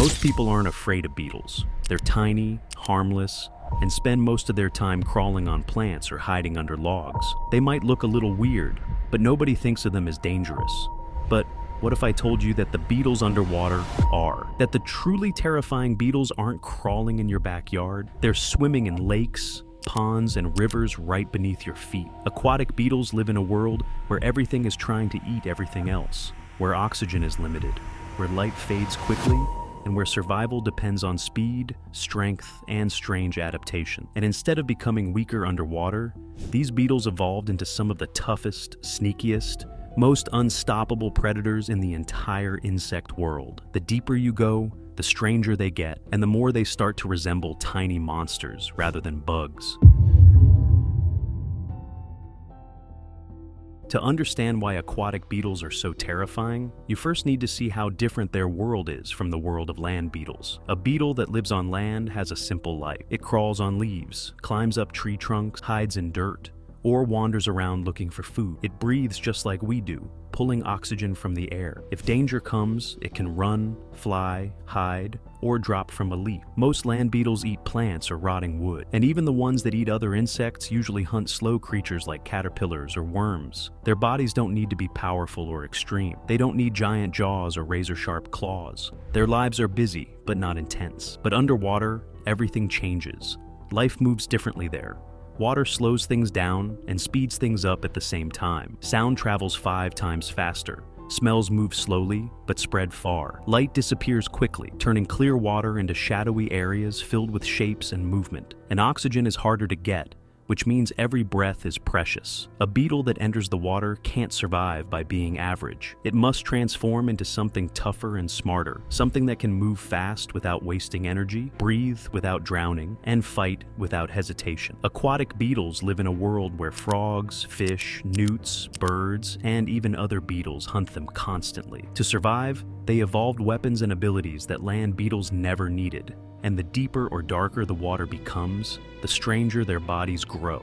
Most people aren't afraid of beetles. They're tiny, harmless, and spend most of their time crawling on plants or hiding under logs. They might look a little weird, but nobody thinks of them as dangerous. But what if I told you that the beetles underwater are? That the truly terrifying beetles aren't crawling in your backyard? They're swimming in lakes, ponds, and rivers right beneath your feet. Aquatic beetles live in a world where everything is trying to eat everything else, where oxygen is limited, where light fades quickly, and where survival depends on speed, strength, and strange adaptation. And instead of becoming weaker underwater, these beetles evolved into some of the toughest, sneakiest, most unstoppable predators in the entire insect world. The deeper you go, the stranger they get, and the more they start to resemble tiny monsters rather than bugs. To understand why aquatic beetles are so terrifying, you first need to see how different their world is from the world of land beetles. A beetle that lives on land has a simple life. It crawls on leaves, climbs up tree trunks, hides in dirt, or wanders around looking for food. It breathes just like we do, pulling oxygen from the air. If danger comes, it can run, fly, hide, or drop from a leaf. Most land beetles eat plants or rotting wood, and even the ones that eat other insects usually hunt slow creatures like caterpillars or worms. Their bodies don't need to be powerful or extreme. They don't need giant jaws or razor-sharp claws. Their lives are busy, but not intense. But underwater, everything changes. Life moves differently there. Water slows things down and speeds things up at the same time. Sound travels 5 times faster. Smells move slowly, but spread far. Light disappears quickly, turning clear water into shadowy areas filled with shapes and movement. And oxygen is harder to get, which means every breath is precious. A beetle that enters the water can't survive by being average. It must transform into something tougher and smarter, something that can move fast without wasting energy, breathe without drowning, and fight without hesitation. Aquatic beetles live in a world where frogs, fish, newts, birds, and even other beetles hunt them constantly. To survive, they evolved weapons and abilities that land beetles never needed. And the deeper or darker the water becomes, the stranger their bodies grow.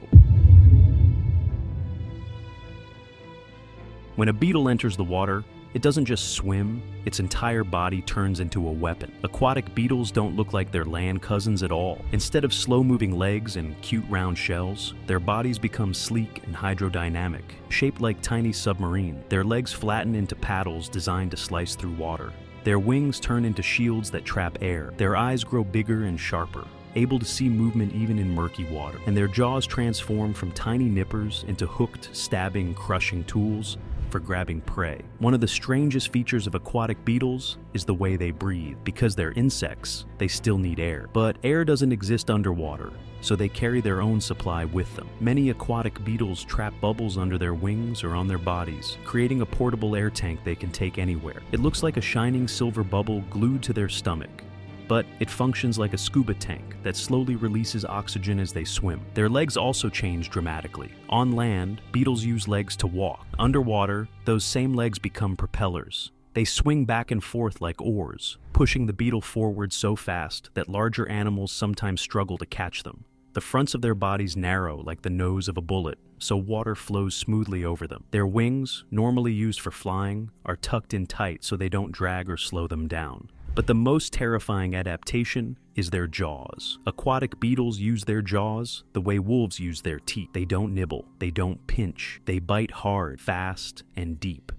When a beetle enters the water, it doesn't just swim, its entire body turns into a weapon. Aquatic beetles don't look like their land cousins at all. Instead of slow-moving legs and cute round shells, their bodies become sleek and hydrodynamic, shaped like tiny submarines. Their legs flatten into paddles designed to slice through water. Their wings turn into shields that trap air. Their eyes grow bigger and sharper, able to see movement even in murky water. And their jaws transform from tiny nippers into hooked, stabbing, crushing tools for grabbing prey. One of the strangest features of aquatic beetles is the way they breathe. Because they're insects, they still need air. But air doesn't exist underwater, so they carry their own supply with them. Many aquatic beetles trap bubbles under their wings or on their bodies, creating a portable air tank they can take anywhere. It looks like a shining silver bubble glued to their stomach, but it functions like a scuba tank that slowly releases oxygen as they swim. Their legs also change dramatically. On land, beetles use legs to walk. Underwater, those same legs become propellers. They swing back and forth like oars, pushing the beetle forward so fast that larger animals sometimes struggle to catch them. The fronts of their bodies narrow like the nose of a bullet, so water flows smoothly over them. Their wings, normally used for flying, are tucked in tight so they don't drag or slow them down. But the most terrifying adaptation is their jaws. Aquatic beetles use their jaws the way wolves use their teeth. They don't nibble, they don't pinch, they bite hard, fast, and deep.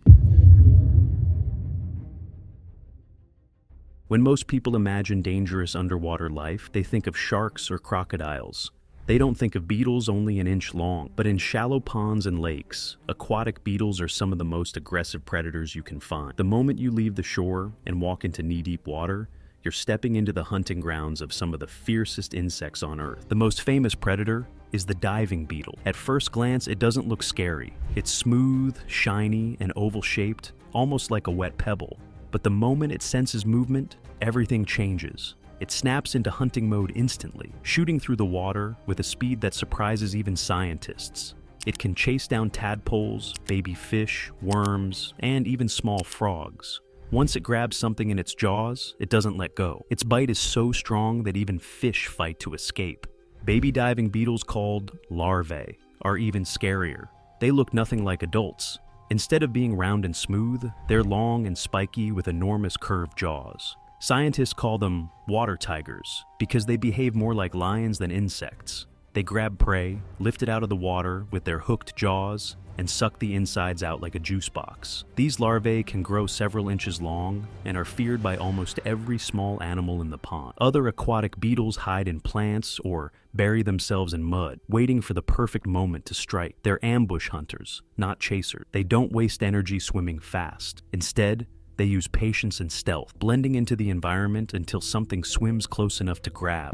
When most people imagine dangerous underwater life, they think of sharks or crocodiles. They don't think of beetles only an inch long. But in shallow ponds and lakes, aquatic beetles are some of the most aggressive predators you can find. The moment you leave the shore and walk into knee-deep water, you're stepping into the hunting grounds of some of the fiercest insects on Earth. The most famous predator is the diving beetle. At first glance, it doesn't look scary. It's smooth, shiny, and oval-shaped, almost like a wet pebble. But the moment it senses movement, everything changes. It snaps into hunting mode instantly, shooting through the water with a speed that surprises even scientists. It can chase down tadpoles, baby fish, worms, and even small frogs. Once it grabs something in its jaws, it doesn't let go. Its bite is so strong that even fish fight to escape. Baby diving beetles called larvae are even scarier. They look nothing like adults. Instead of being round and smooth, they're long and spiky with enormous curved jaws. Scientists call them water tigers because they behave more like lions than insects. They grab prey, lift it out of the water with their hooked jaws, and suck the insides out like a juice box. These larvae can grow several inches long and are feared by almost every small animal in the pond. Other aquatic beetles hide in plants or bury themselves in mud, waiting for the perfect moment to strike. They're ambush hunters, not chasers. They don't waste energy swimming fast. Instead, they use patience and stealth, blending into the environment until something swims close enough to grab.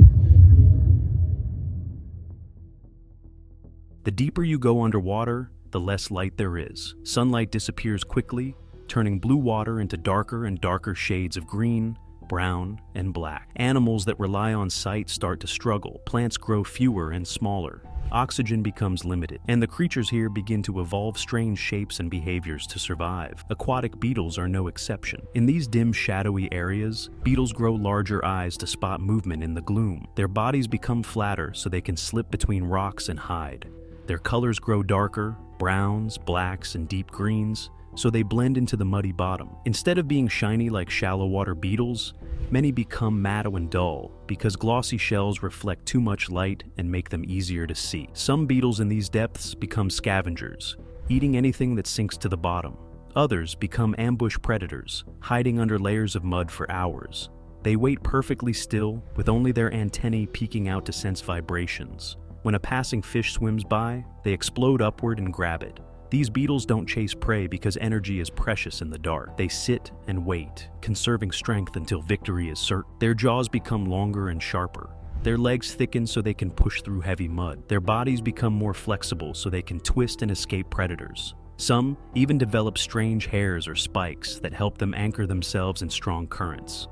The deeper you go underwater, the less light there is. Sunlight disappears quickly, turning blue water into darker and darker shades of green, brown, and black. Animals that rely on sight start to struggle. Plants grow fewer and smaller. Oxygen becomes limited, and the creatures here begin to evolve strange shapes and behaviors to survive. Aquatic beetles are no exception. In these dim, shadowy areas, beetles grow larger eyes to spot movement in the gloom. Their bodies become flatter so they can slip between rocks and hide. Their colors grow darker, browns, blacks, and deep greens, so they blend into the muddy bottom. Instead of being shiny like shallow water beetles, many become matte and dull because glossy shells reflect too much light and make them easier to see. Some beetles in these depths become scavengers, eating anything that sinks to the bottom. Others become ambush predators, hiding under layers of mud for hours. They wait perfectly still, with only their antennae peeking out to sense vibrations. When a passing fish swims by, they explode upward and grab it. These beetles don't chase prey because energy is precious in the dark. They sit and wait, conserving strength until victory is certain. Their jaws become longer and sharper. Their legs thicken so they can push through heavy mud. Their bodies become more flexible so they can twist and escape predators. Some even develop strange hairs or spikes that help them anchor themselves in strong currents.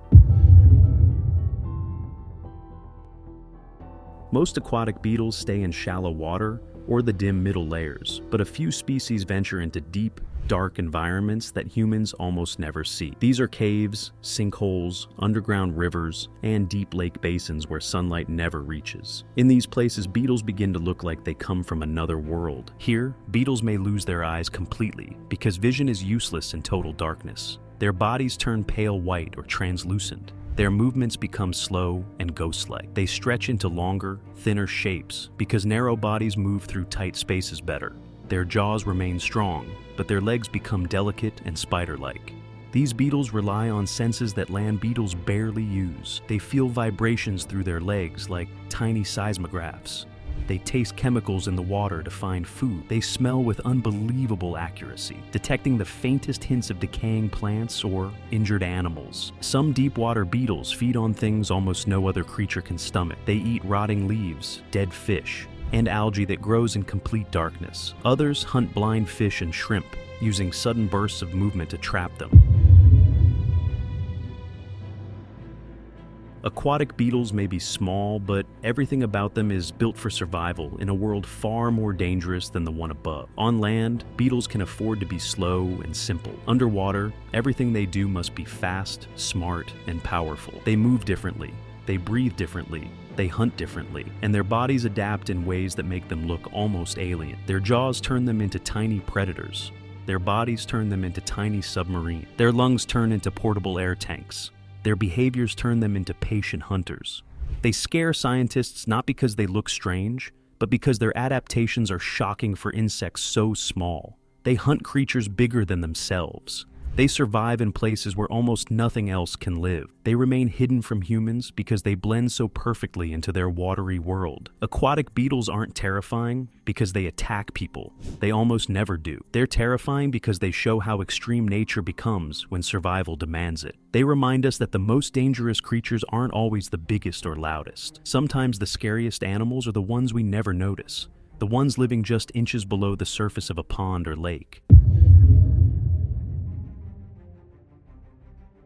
Most aquatic beetles stay in shallow water or the dim middle layers, but a few species venture into deep, dark environments that humans almost never see. These are caves, sinkholes, underground rivers, and deep lake basins where sunlight never reaches. In these places, beetles begin to look like they come from another world. Here, beetles may lose their eyes completely because vision is useless in total darkness. Their bodies turn pale white or translucent. Their movements become slow and ghost-like. They stretch into longer, thinner shapes because narrow bodies move through tight spaces better. Their jaws remain strong, but their legs become delicate and spider-like. These beetles rely on senses that land beetles barely use. They feel vibrations through their legs like tiny seismographs. They taste chemicals in the water to find food. They smell with unbelievable accuracy, detecting the faintest hints of decaying plants or injured animals. Some deep-water beetles feed on things almost no other creature can stomach. They eat rotting leaves, dead fish, and algae that grows in complete darkness. Others hunt blind fish and shrimp, using sudden bursts of movement to trap them. Aquatic beetles may be small, but everything about them is built for survival in a world far more dangerous than the one above. On land, beetles can afford to be slow and simple. Underwater, everything they do must be fast, smart, and powerful. They move differently, they breathe differently, they hunt differently, and their bodies adapt in ways that make them look almost alien. Their jaws turn them into tiny predators. Their bodies turn them into tiny submarines. Their lungs turn into portable air tanks. Their behaviors turn them into patient hunters. They scare scientists not because they look strange, but because their adaptations are shocking for insects so small. They hunt creatures bigger than themselves. They survive in places where almost nothing else can live. They remain hidden from humans because they blend so perfectly into their watery world. Aquatic beetles aren't terrifying because they attack people. They almost never do. They're terrifying because they show how extreme nature becomes when survival demands it. They remind us that the most dangerous creatures aren't always the biggest or loudest. Sometimes the scariest animals are the ones we never notice, the ones living just inches below the surface of a pond or lake.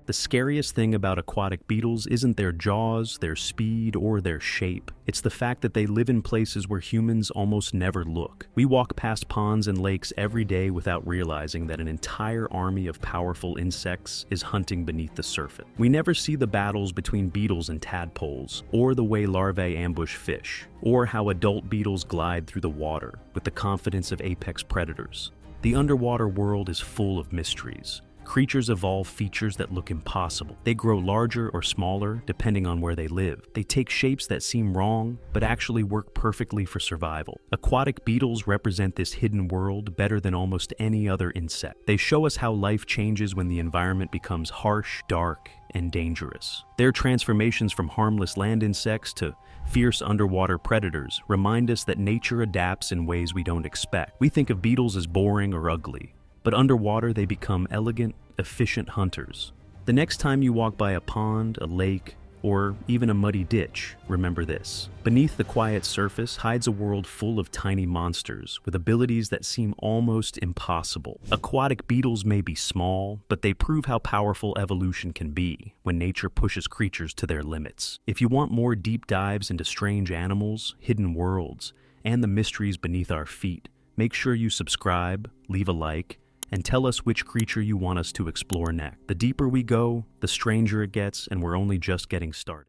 The scariest thing about aquatic beetles isn't their jaws, their speed, or their shape. It's the fact that they live in places where humans almost never look. We walk past ponds and lakes every day without realizing that an entire army of powerful insects is hunting beneath the surface. We never see the battles between beetles and tadpoles, or the way larvae ambush fish, or how adult beetles glide through the water with the confidence of apex predators. The underwater world is full of mysteries. Creatures evolve features that look impossible. They grow larger or smaller depending on where they live. They take shapes that seem wrong, but actually work perfectly for survival. Aquatic beetles represent this hidden world better than almost any other insect. They show us how life changes when the environment becomes harsh, dark, and dangerous. Their transformations from harmless land insects to fierce underwater predators remind us that nature adapts in ways we don't expect. We think of beetles as boring or ugly, but underwater they become elegant, efficient hunters. The next time you walk by a pond, a lake, or even a muddy ditch, remember this. Beneath the quiet surface hides a world full of tiny monsters with abilities that seem almost impossible. Aquatic beetles may be small, but they prove how powerful evolution can be when nature pushes creatures to their limits. If you want more deep dives into strange animals, hidden worlds, and the mysteries beneath our feet, make sure you subscribe, leave a like, and tell us which creature you want us to explore next. The deeper we go, the stranger it gets, and we're only just getting started.